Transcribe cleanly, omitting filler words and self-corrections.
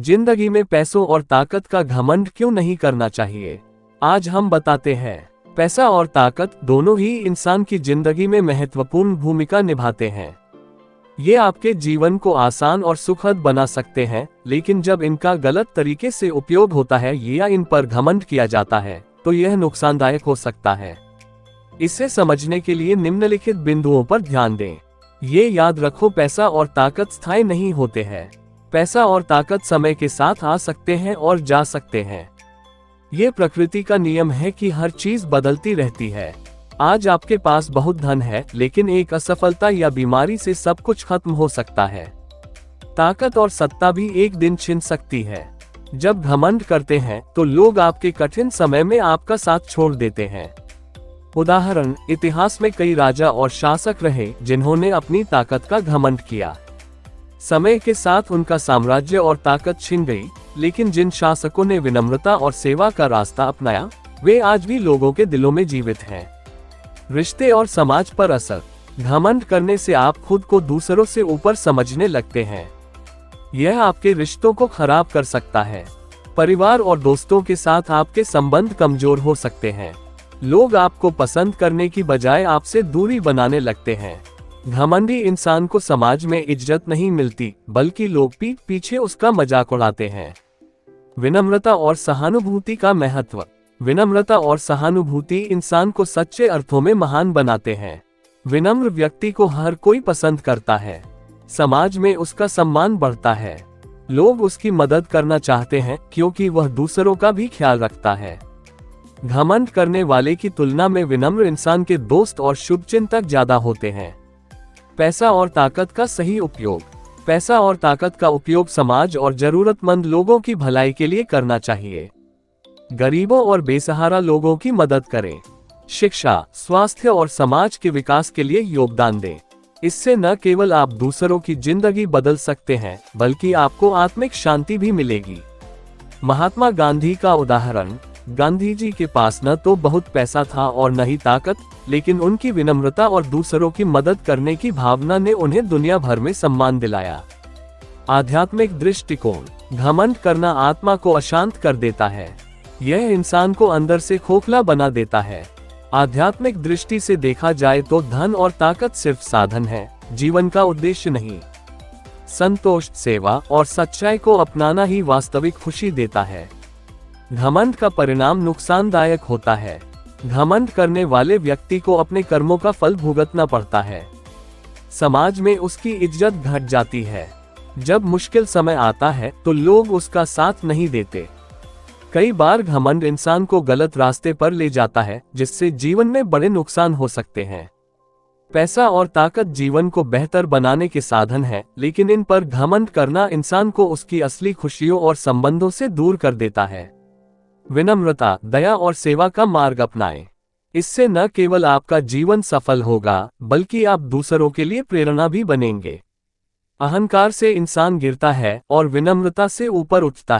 जिंदगी में पैसों और ताकत का घमंड क्यों नहीं करना चाहिए, आज हम बताते हैं। पैसा और ताकत दोनों ही इंसान की जिंदगी में महत्वपूर्ण भूमिका निभाते हैं। ये आपके जीवन को आसान और सुखद बना सकते हैं, लेकिन जब इनका गलत तरीके से उपयोग होता है या इन पर घमंड किया जाता है तो यह नुकसानदायक हो सकता है। इसे समझने के लिए निम्नलिखित बिंदुओं पर ध्यान दें। ये याद रखो, पैसा और ताकत स्थायी नहीं होते हैं। पैसा और ताकत समय के साथ आ सकते हैं और जा सकते हैं। ये प्रकृति का नियम है कि हर चीज बदलती रहती है। आज आपके पास बहुत धन है, लेकिन एक असफलता या बीमारी से सब कुछ खत्म हो सकता है। ताकत और सत्ता भी एक दिन छिन सकती है। जब घमंड करते हैं तो लोग आपके कठिन समय में आपका साथ छोड़ देते हैं। उदाहरण, इतिहास में कई राजा और शासक रहे जिन्होंने अपनी ताकत का घमंड किया। समय के साथ उनका साम्राज्य और ताकत छिन गई, लेकिन जिन शासकों ने विनम्रता और सेवा का रास्ता अपनाया, वे आज भी लोगों के दिलों में जीवित हैं। रिश्ते और समाज पर असर। घमंड करने से आप खुद को दूसरों से ऊपर समझने लगते हैं। यह आपके रिश्तों को खराब कर सकता है। परिवार और दोस्तों के साथ आपके संबंध कमजोर हो सकते हैं। लोग आपको पसंद करने की बजाय आपसे दूरी बनाने लगते हैं। घमंडी इंसान को समाज में इज्जत नहीं मिलती, बल्कि लोग पीठ पीछे उसका मजाक उड़ाते हैं। विनम्रता और सहानुभूति का महत्व। विनम्रता और सहानुभूति इंसान को सच्चे अर्थों में महान बनाते हैं। विनम्र व्यक्ति को हर कोई पसंद करता है। समाज में उसका सम्मान बढ़ता है। लोग उसकी मदद करना चाहते हैं क्योंकि वह दूसरों का भी ख्याल रखता है। घमंड करने वाले की तुलना में विनम्र इंसान के दोस्त और शुभचिंतक ज्यादा होते हैं। पैसा और ताकत का सही उपयोग। पैसा और ताकत का उपयोग समाज और जरूरतमंद लोगों की भलाई के लिए करना चाहिए। गरीबों और बेसहारा लोगों की मदद करें। शिक्षा, स्वास्थ्य और समाज के विकास के लिए योगदान दें। इससे न केवल आप दूसरों की जिंदगी बदल सकते हैं, बल्कि आपको आत्मिक शांति भी मिलेगी। महात्मा गांधी का उदाहरण। गांधी जी के पास न तो बहुत पैसा था और न ही ताकत, लेकिन उनकी विनम्रता और दूसरों की मदद करने की भावना ने उन्हें दुनिया भर में सम्मान दिलाया। आध्यात्मिक दृष्टिकोण। घमंड करना आत्मा को अशांत कर देता है। यह इंसान को अंदर से खोखला बना देता है। आध्यात्मिक दृष्टि से देखा जाए तो धन और ताकत सिर्फ साधन है, जीवन का उद्देश्य नहीं। संतोष, सेवा और सच्चाई को अपनाना ही वास्तविक खुशी देता है। घमंड का परिणाम नुकसानदायक होता है। घमंड करने वाले व्यक्ति को अपने कर्मों का फल भुगतना पड़ता है। समाज में उसकी इज्जत घट जाती है। जब मुश्किल समय आता है तो लोग उसका साथ नहीं देते। कई बार घमंड इंसान को गलत रास्ते पर ले जाता है, जिससे जीवन में बड़े नुकसान हो सकते हैं। पैसा और ताकत जीवन को बेहतर बनाने के साधन हैं, लेकिन इन पर घमंड करना इंसान को उसकी असली खुशियों और संबंधों से दूर कर देता है। विनम्रता, दया और सेवा का मार्ग अपनाएं। इससे न केवल आपका जीवन सफल होगा, बल्कि आप दूसरों के लिए प्रेरणा भी बनेंगे। अहंकार से इंसान गिरता है और विनम्रता से ऊपर उठता है।